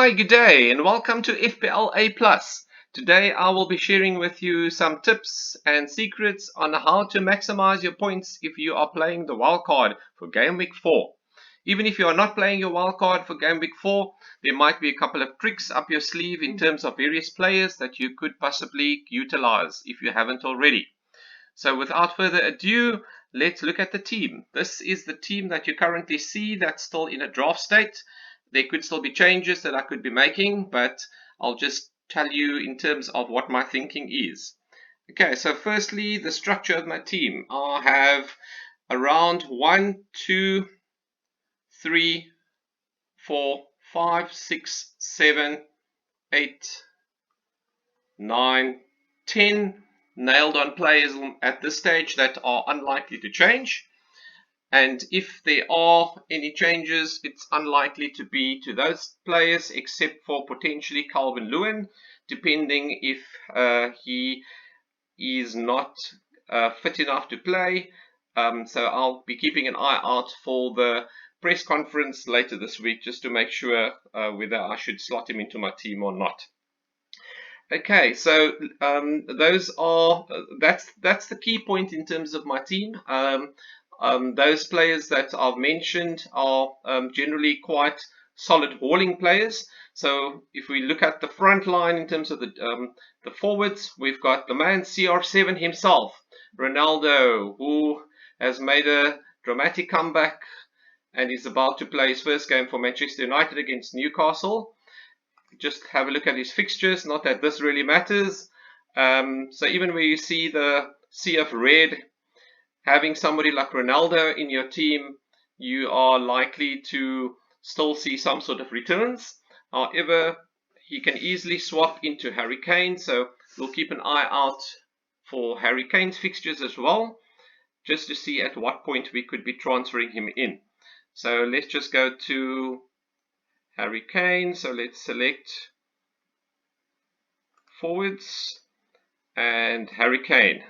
Hi, good day, and welcome to FPL A+. Today I will be sharing with you some tips and secrets on how to maximize your points if you are playing the wildcard for Gameweek 4. Even if you are not playing your wildcard for Gameweek 4, there might be a couple of tricks up your sleeve in terms of various players that you could possibly utilize if you haven't already. So without further ado, let's look at the team. This is the team that you currently see that's still in a draft state. There could still be changes that I could be making, but I'll just tell you in terms of what my thinking is. Okay, so firstly, the structure of my team. I have around 1, 2, 3, 4, 5, 6, 7, 8, 9, 10 nailed on players at this stage that are unlikely to change. And if there are any changes, it's unlikely to be to those players except for potentially Calvin Lewin, depending if he is not fit enough to play. So I'll be keeping an eye out for the press conference later this week just to make sure whether I should slot him into my team or not. Okay, so that's the key point in terms of my team. Those players that I've mentioned are generally quite solid hauling players. So if we look at the front line in terms of the forwards, we've got the man CR7 himself, Ronaldo, who has made a dramatic comeback and is about to play his first game for Manchester United against Newcastle. Just have a look at his fixtures, not that this really matters. So even where you see the sea of red, having somebody like Ronaldo in your team, you are likely to still see some sort of returns. However, he can easily swap into Harry Kane, so we'll keep an eye out for Harry Kane's fixtures as well, just to see at what point we could be transferring him in. So let's just go to Harry Kane, so let's select forwards and Harry Kane.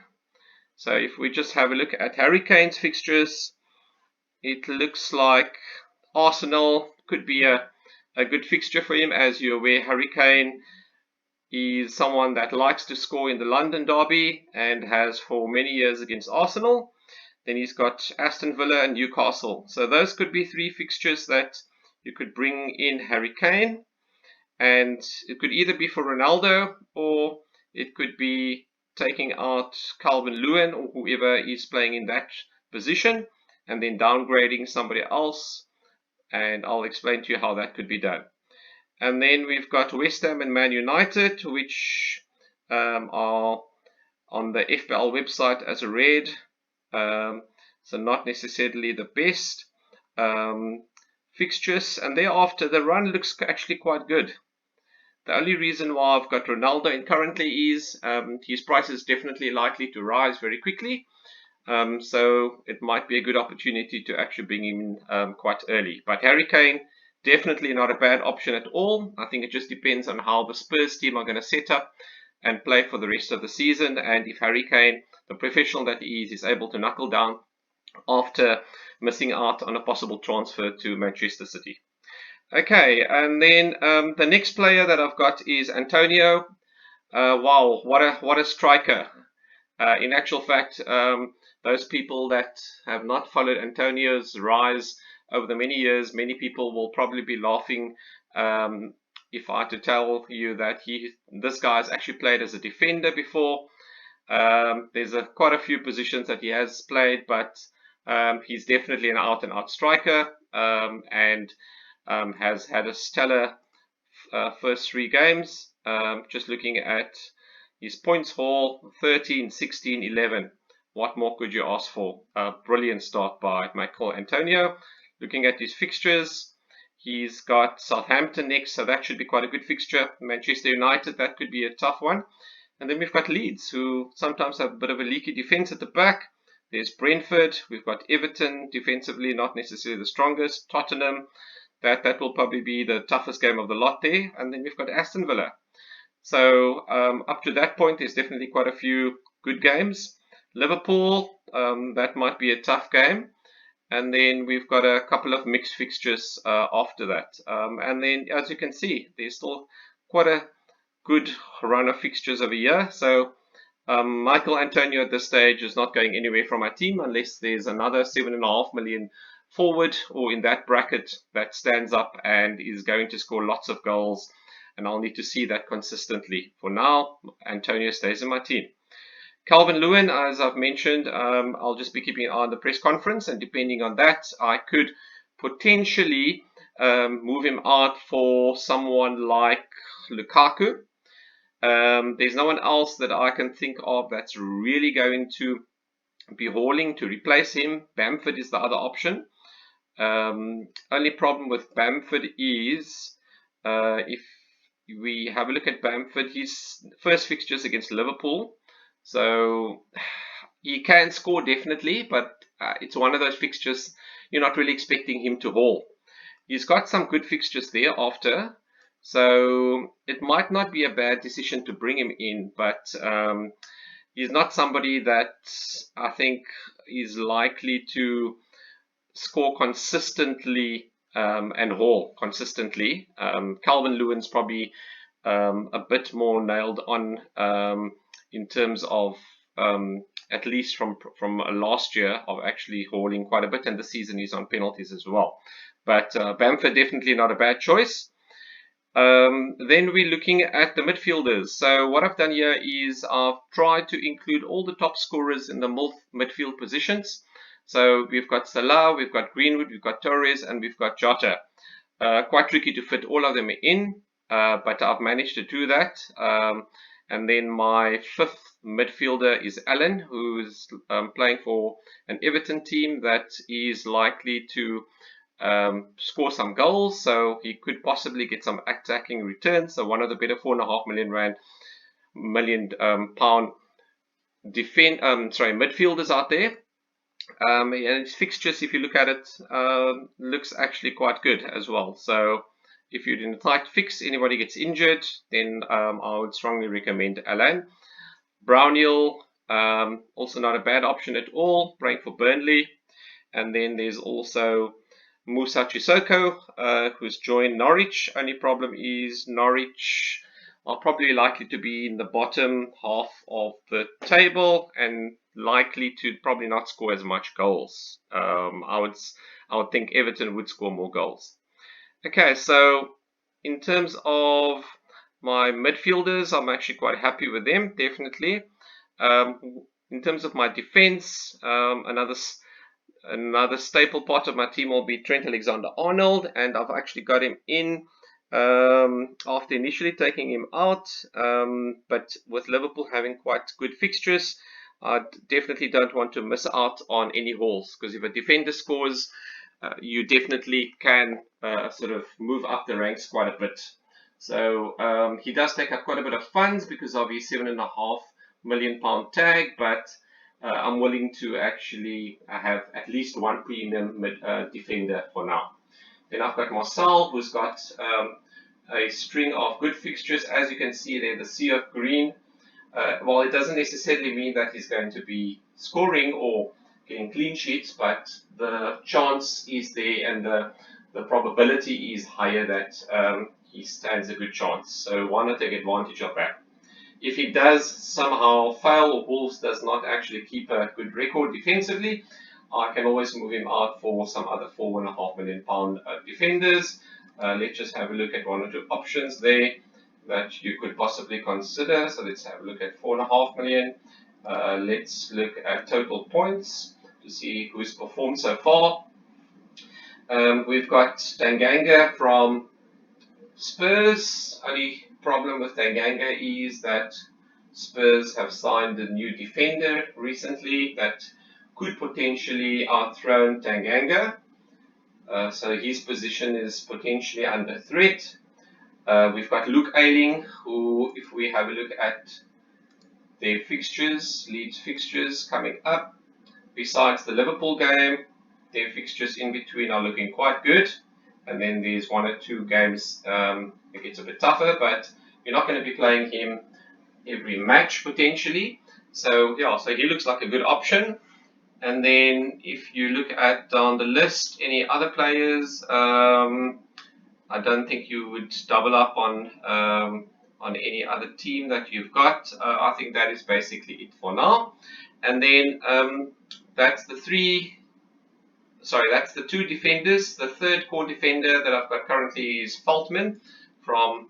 So if we just have a look at Harry Kane's fixtures, it looks like Arsenal could be a good fixture for him. As you're aware, Harry Kane is someone that likes to score in the London derby and has for many years against Arsenal. Then he's got Aston Villa and Newcastle. So those could be three fixtures that you could bring in Harry Kane. And it could either be for Ronaldo or it could be taking out Calvin Lewin or whoever is playing in that position and then downgrading somebody else. And I'll explain to you how that could be done. And then we've got West Ham and Man United, which are on the FPL website as a red. So not necessarily the best fixtures. And thereafter, the run looks actually quite good. The only reason why I've got Ronaldo in currently is his price is definitely likely to rise very quickly. So it might be a good opportunity to actually bring him in quite early. But Harry Kane, definitely not a bad option at all. I think it just depends on how the Spurs team are going to set up and play for the rest of the season. And if Harry Kane, the professional that he is able to knuckle down after missing out on a possible transfer to Manchester City. Okay, and then the next player that I've got is Antonio. Wow, what a striker! In actual fact, those people that have not followed Antonio's rise over the many years, many people will probably be laughing if I had to tell you that this guy's actually played as a defender before. There's quite a few positions that he has played, but he's definitely an out-and-out striker and has had a stellar first 3 games. Just looking at his points haul, 13, 16, 11. What more could you ask for? A brilliant start by Michael Antonio. Looking at his fixtures, he's got Southampton next, so that should be quite a good fixture. Manchester United, that could be a tough one. And then we've got Leeds, who sometimes have a bit of a leaky defense at the back. There's Brentford. We've got Everton, defensively not necessarily the strongest. Tottenham, that will probably be the toughest game of the lot there. And then we've got Aston Villa. So up to that point, there's definitely quite a few good games. Liverpool, that might be a tough game. And then we've got a couple of mixed fixtures after that. And then, as you can see, there's still quite a good run of fixtures over here. So Michael Antonio at this stage is not going anywhere from my team unless there's another 7.5 million forward or in that bracket that stands up and is going to score lots of goals. And I'll need to see that consistently. For now, Antonio stays in my team. Calvin Lewin, as I've mentioned, I'll just be keeping an eye on the press conference, and depending on that, I could potentially move him out for someone like Lukaku. There's no one else that I can think of that's really going to be hauling to replace him. Bamford is the other option. Only problem with Bamford is if we have a look at Bamford, his first fixtures against Liverpool. So he can score definitely, but it's one of those fixtures you're not really expecting him to haul. He's got some good fixtures thereafter, so it might not be a bad decision to bring him in, but he's not somebody that I think is likely to score consistently and haul consistently. Calvin Lewin's probably a bit more nailed on in terms of at least from last year of actually hauling quite a bit, and this season he's on penalties as well. But Bamford definitely not a bad choice. Then we're looking at the midfielders. So what I've done here is I've tried to include all the top scorers in the midfield positions. So we've got Salah, we've got Greenwood, we've got Torres, and we've got Jota. Quite tricky to fit all of them in, but I've managed to do that. And then my fifth midfielder is Allen, who's playing for an Everton team that is likely to score some goals, so he could possibly get some attacking returns. So one of the better £4.5 million pound midfielders out there. And his fixtures, if you look at it, looks actually quite good as well. So if you're in a tight fix, anybody gets injured, then I would strongly recommend Alan. Brownhill, also not a bad option at all, playing for Burnley. And then there's also Musa Chisoko, who's joined Norwich. Only problem is Norwich are probably likely to be in the bottom half of the table and likely to probably not score as much goals. I would think Everton would score more goals. Okay, so in terms of my midfielders, I'm actually quite happy with them, definitely. In terms of my defense, another staple part of my team will be Trent Alexander-Arnold, and I've actually got him in after initially taking him out, but with Liverpool having quite good fixtures, I definitely don't want to miss out on any hauls, because if a defender scores, you definitely can sort of move up the ranks quite a bit. So he does take up quite a bit of funds because of his £7.5 million tag, but I'm willing to actually have at least one premium defender for now. Then I've got Marcel, who's got a string of good fixtures. As you can see there, the sea of green. Well, it doesn't necessarily mean that he's going to be scoring or getting clean sheets, but the chance is there and the probability is higher that he stands a good chance. So why not take advantage of that? If he does somehow fail or Wolves does not actually keep a good record defensively, I can always move him out for some other £4.5 million defenders. Let's just have a look at one or two options there that you could possibly consider. So let's have a look at 4.5 million. Let's look at total points to see who's performed so far. We've got Tanganga from Spurs. Only problem with Tanganga is that Spurs have signed a new defender recently that could potentially outthrone Tanganga. So his position is potentially under threat. We've got Luke Ayling, who, if we have a look at their fixtures, Leeds fixtures coming up, besides the Liverpool game, their fixtures in between are looking quite good. And then there's one or two games it gets a bit tougher, but you're not going to be playing him every match potentially. So yeah, so he looks like a good option. And then if you look at down the list, any other players, I don't think you would double up on any other team that you've got. I think that is basically it for now. And then that's the that's the two defenders. The third core defender that I've got currently is Faltman from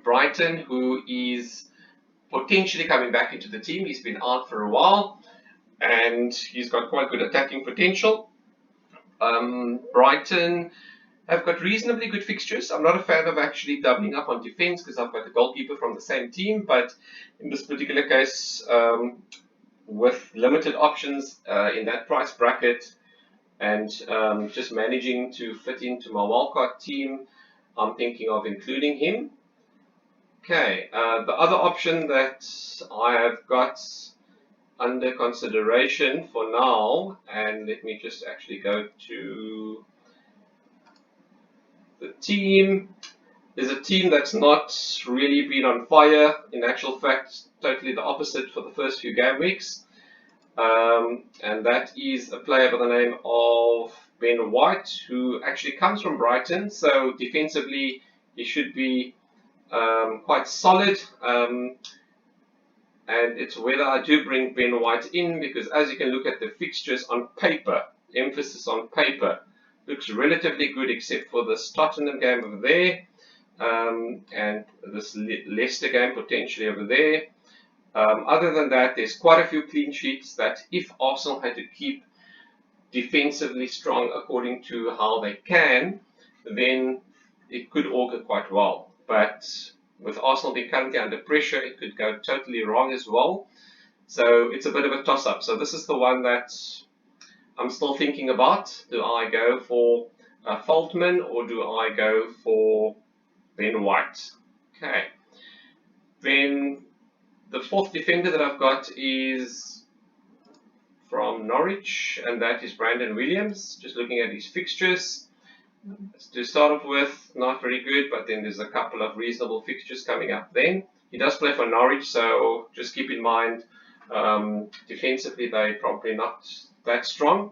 Brighton, who is potentially coming back into the team. He's been out for a while, and he's got quite good attacking potential. Brighton have got reasonably good fixtures. I'm not a fan of actually doubling up on defense because I've got a goalkeeper from the same team, but in this particular case, with limited options in that price bracket and just managing to fit into my wildcard team, I'm thinking of including him. Okay, the other option that I have got under consideration for now, and let me just actually go to the team, is a team that's not really been on fire. In actual fact, totally the opposite for the first few game weeks. And that is a player by the name of Ben White, who actually comes from Brighton. So defensively, he should be quite solid. And it's whether I do bring Ben White in, because as you can look at the fixtures on paper, emphasis on paper, looks relatively good except for this Tottenham game over there, and this Leicester game potentially over there. Other than that, there's quite a few clean sheets that if Arsenal had to keep defensively strong according to how they can, then it could augur quite well. But with Arsenal being currently under pressure, it could go totally wrong as well. So it's a bit of a toss-up. So this is the one that I'm still thinking about. Do I go for Faltman or do I go for Ben White? Okay. Then the fourth defender that I've got is from Norwich, and that is Brandon Williams. Just looking at his fixtures. To start off with, not very good, but then there's a couple of reasonable fixtures coming up then. He does play for Norwich, so just keep in mind, defensively they're probably not that strong,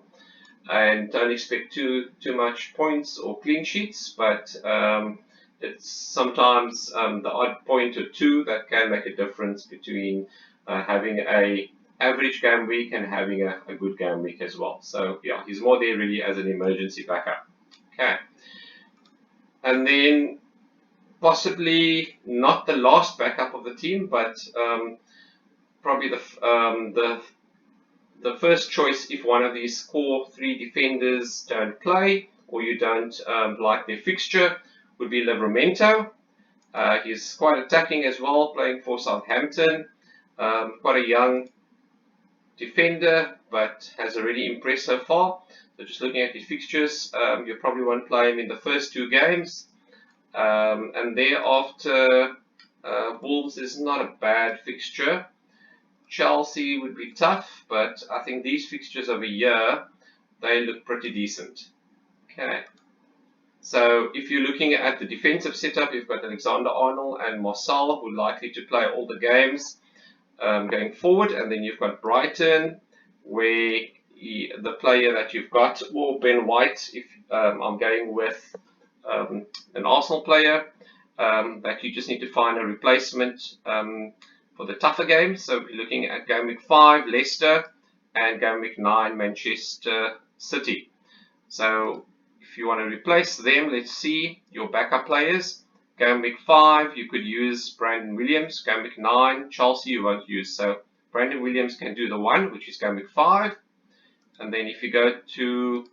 and don't expect too much points or clean sheets, but it's sometimes the odd point or two that can make a difference between having a average game week and having a good game week as well. So yeah, he's more there really as an emergency backup. Okay, and then possibly not the last backup of the team, but probably the first choice if one of these core three defenders don't play or you don't like their fixture would be Livramento. He's quite attacking as well, playing for Southampton. Quite a young defender, but has already impressed so far. So just looking at his fixtures, you probably won't play him in the first two games. And thereafter, Wolves is not a bad fixture. Chelsea would be tough, but I think these fixtures of a year, they look pretty decent. Okay. So if you're looking at the defensive setup, you've got Alexander-Arnold and Marcel, who are likely to play all the games going forward. And then you've got Brighton, where the player that you've got, or Ben White, if I'm going with an Arsenal player, that you just need to find a replacement for the tougher games. So we're looking at game week 5, Leicester, and game week 9, Manchester City. So if you want to replace them, let's see your backup players. Game week 5, you could use Brandon Williams. Game week 9, Chelsea you won't use. So Brandon Williams can do the one, which is game week 5. And then if you go to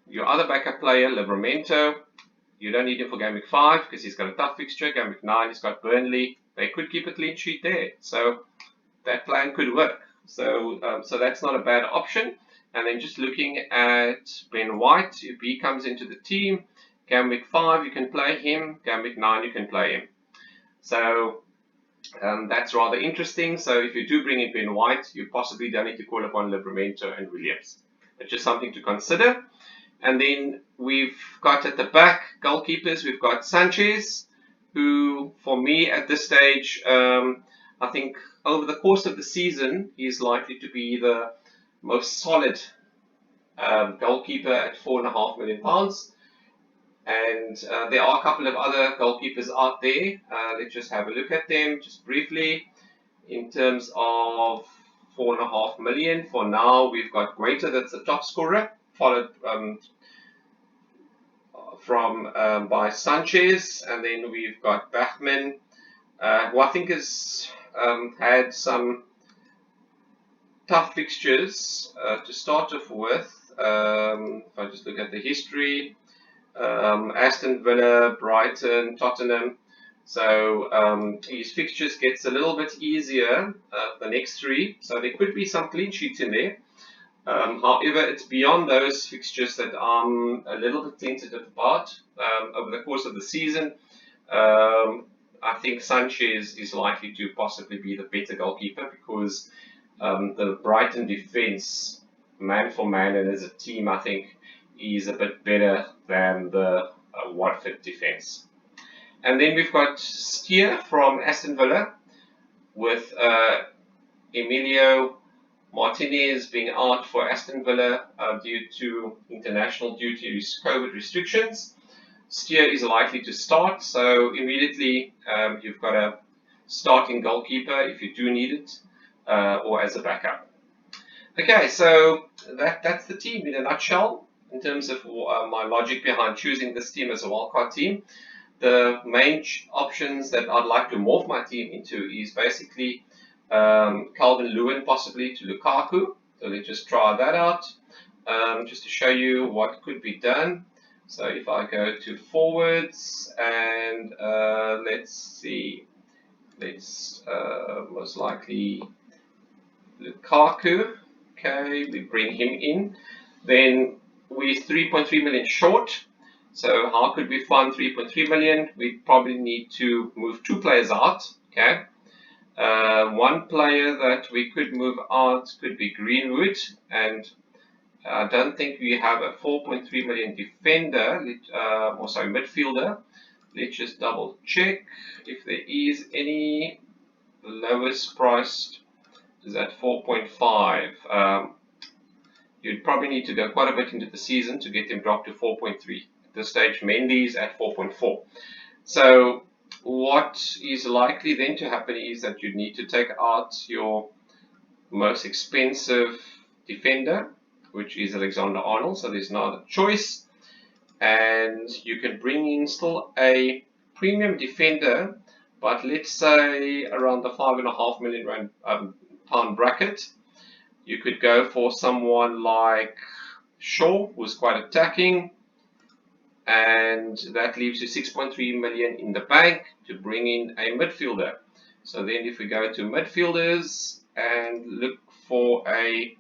your other backup player, Livramento, you don't need him for game week 5 because he's got a tough fixture. Game week 9, he's got Burnley. They could keep a clean sheet there. So that plan could work. So that's not a bad option. And then just looking at Ben White, if he comes into the team, game week 5 you can play him, game week 9 you can play him. So that's rather interesting. So if you do bring in Ben White, you possibly don't need to call upon Livramento and Williams. It's just something to consider. And then we've got at the back goalkeepers, we've got Sanchez, who for me at this stage, I think over the course of the season, he's likely to be the most solid goalkeeper at £4.5 million. And there are a couple of other goalkeepers out there. Let's just have a look at them just briefly. In terms of £4.5 million, for now we've got Guaita, that's the top scorer, followed by Sanchez, and then we've got Bachmann, who I think has had some tough fixtures to start off with. If I just look at the history, Aston Villa, Brighton, Tottenham. So his fixtures gets a little bit easier the next three. So there could be some clean sheets in there. However, it's beyond those fixtures that I'm a little bit tentative about over the course of the season. I think Sanchez is likely to possibly be the better goalkeeper because the Brighton defense, man for man, and as a team, I think is a bit better than the Watford defense. And then we've got Steer from Aston Villa with Emilio Martinez being out for Aston Villa due to international duty COVID restrictions. Steer is likely to start, so immediately you've got a starting goalkeeper if you do need it, or as a backup. Okay, so that's the team in a nutshell in terms of my logic behind choosing this team as a wildcard team. The main options that I'd like to morph my team into is basically Calvin Lewin possibly to Lukaku. So let's just try that out just to show you what could be done. So if I go to forwards and let's see, let's most likely Lukaku. Okay, we bring him in. Then we're 3.3 million short. So how could we fund 3.3 million? We probably need to move two players out. Okay. One player that we could move out could be Greenwood, and I don't think we have a 4.3 million defender, or sorry, midfielder. Let's just double check if there is any. The lowest priced is at 4.5. You'd probably need to go quite a bit into the season to get them dropped to 4.3. At this stage, Mendy's at 4.4. So what is likely then to happen is that you need to take out your most expensive defender, which is Alexander-Arnold. So there's no other choice. And you can bring in still a premium defender, but let's say around the £5.5 million pound bracket. You could go for someone like Shaw, who's quite attacking, and that leaves you 6.3 million in the bank to bring in a midfielder. So then if we go to midfielders and look for a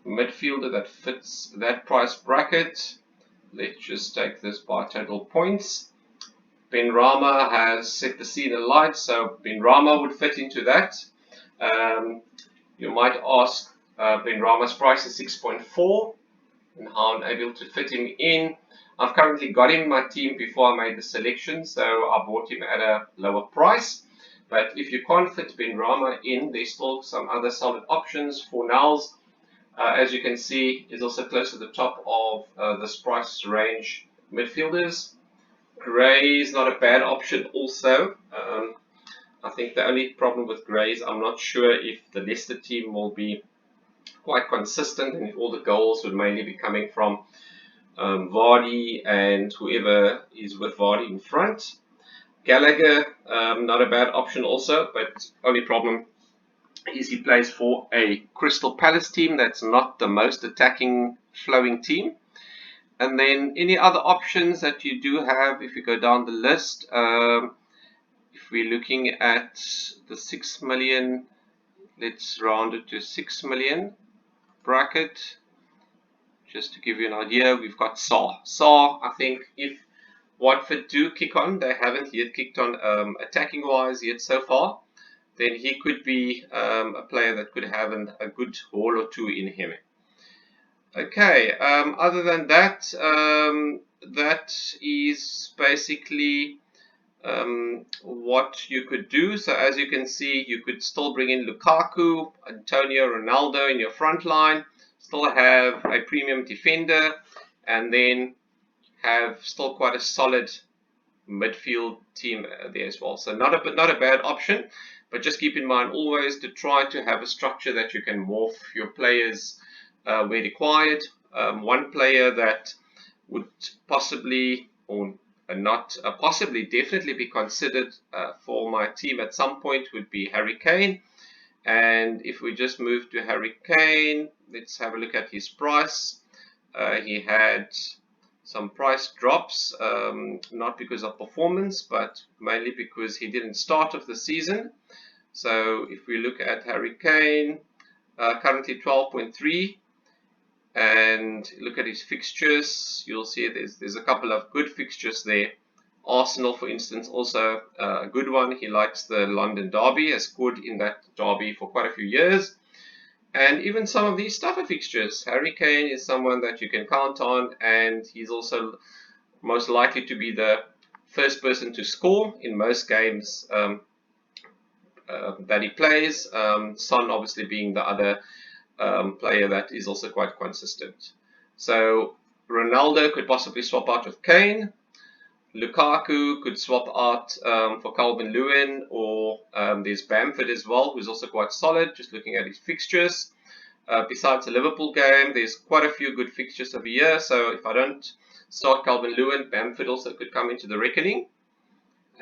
midfielder that fits that price bracket, let's just take this by total points. Benrahma has set the scene alight, so Benrahma would fit into that. You might ask, Benrahma's price is 6.4, and how I'm able to fit him in. I've currently got him in my team before I made the selection, so I bought him at a lower price. But if you can't fit Benrahma in, there's still some other solid options. Fornals, as you can see, is also close to the top of this price range midfielders. Gray is not a bad option also. I think the only problem with Gray is I'm not sure if the Leicester team will be quite consistent and if all the goals would mainly be coming from Vardy and whoever is with Vardy in front. Gallagher, not a bad option also, but only problem is he plays for a Crystal Palace team that's not the most attacking flowing team. And then any other options that you do have, if you go down the list, if we're looking at the 6 million, let's round it to 6 million bracket. Just to give you an idea, we've got Saar. Saar, I think if Watford do kick on, they haven't yet kicked on attacking wise yet so far, then he could be a player that could have a good haul or two in him. Okay, other than that, that is basically what you could do. So as you can see, you could still bring in Lukaku, Antonio, Ronaldo in your front line, still have a premium defender, and then have still quite a solid midfield team there as well. So not a bad option, but just keep in mind always to try to have a structure that you can morph your players where required. One player that would possibly or not possibly definitely be considered for my team at some point would be Harry Kane. And if we just move to Harry Kane, let's have a look at his price. He had some price drops, not because of performance, but mainly because he didn't start off the season. So if we look at Harry Kane, currently 12.3, and look at his fixtures, you'll see there's a couple of good fixtures there. Arsenal, for instance, also a good one. He likes the London Derby, has scored in that derby for quite a few years. And even some of these tougher fixtures. Harry Kane is someone that you can count on, and he's also most likely to be the first person to score in most games that he plays. Son obviously being the other player that is also quite consistent. So Ronaldo could possibly swap out with Kane. Lukaku could swap out for Calvert-Lewin, or there's Bamford as well, who's also quite solid, just looking at his fixtures. Besides the Liverpool game, there's quite a few good fixtures of the year, so if I don't start Calvert-Lewin, Bamford also could come into the reckoning.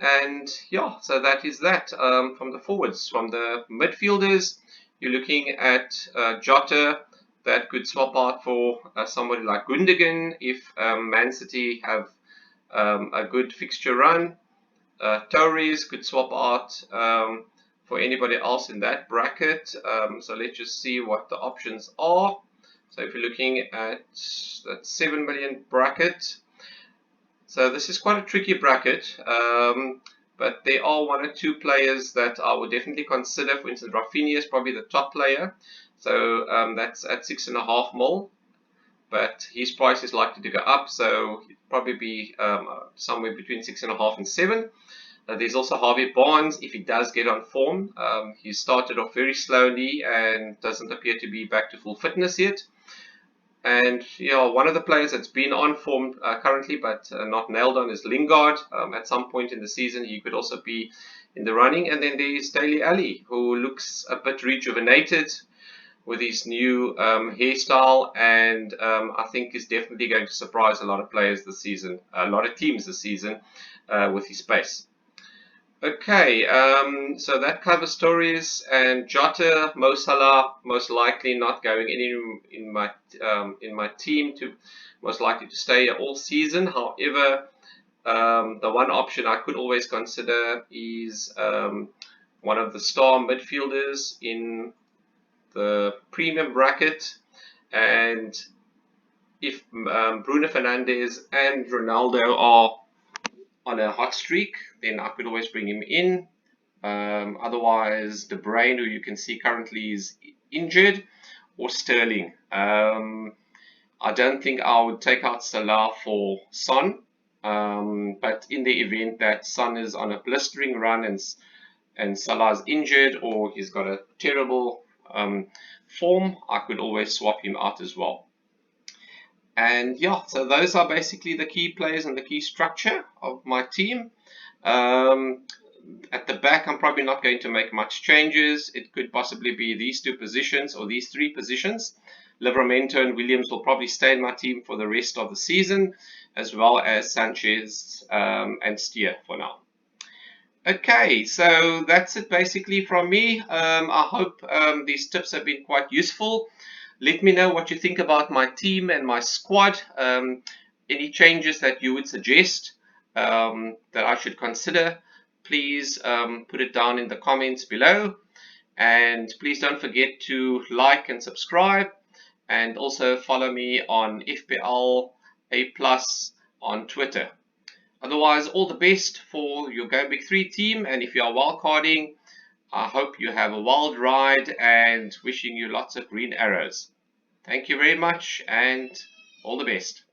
And yeah, so that is that from the forwards. From the midfielders, you're looking at Jota, that could swap out for somebody like Gundogan if Man City have a good fixture run. Torres could swap out for anybody else in that bracket. So let's just see what the options are. So if you're looking at that 7 million bracket, so this is quite a tricky bracket, but there are one or two players that I would definitely consider. For instance, Rafinha is probably the top player, so that's at 6.5 mil. But his price is likely to go up, so he'd probably be somewhere between 6.5 and 7. There's also Harvey Barnes, if he does get on form. He started off very slowly and doesn't appear to be back to full fitness yet. And one of the players that's been on form currently but not nailed on is Lingard. At some point in the season, he could also be in the running. And then there's Dele Alli, who looks a bit rejuvenated with his new hairstyle, and I think is definitely going to surprise a lot of players this season, a lot of teams this season with his pace. Okay, so that covers Torres and Jota. Mo Salah most likely not going in my team, to most likely to stay all season. However, the one option I could always consider is one of the star midfielders in the premium bracket, and if Bruno Fernandes and Ronaldo are on a hot streak, then I could always bring him in. Otherwise, De Bruyne, who you can see currently is injured, or Sterling. I don't think I would take out Salah for Son, but in the event that Son is on a blistering run and Salah's injured, or he's got a terrible form, I could always swap him out as well. And yeah, so those are basically the key players and the key structure of my team. At the back, I'm probably not going to make much changes. It could possibly be these two positions or these three positions. Livramento and Williams will probably stay in my team for the rest of the season, as well as Sanchez and Steer for now. Okay, so that's it basically from me. I hope these tips have been quite useful. Let me know what you think about my team and my squad. Any changes that you would suggest that I should consider, please put it down in the comments below. And please don't forget to like and subscribe. And also follow me on FPL A+ on Twitter. Otherwise, all the best for your Gameweek 3 team. And if you are wildcarding, I hope you have a wild ride, and wishing you lots of green arrows. Thank you very much, and all the best.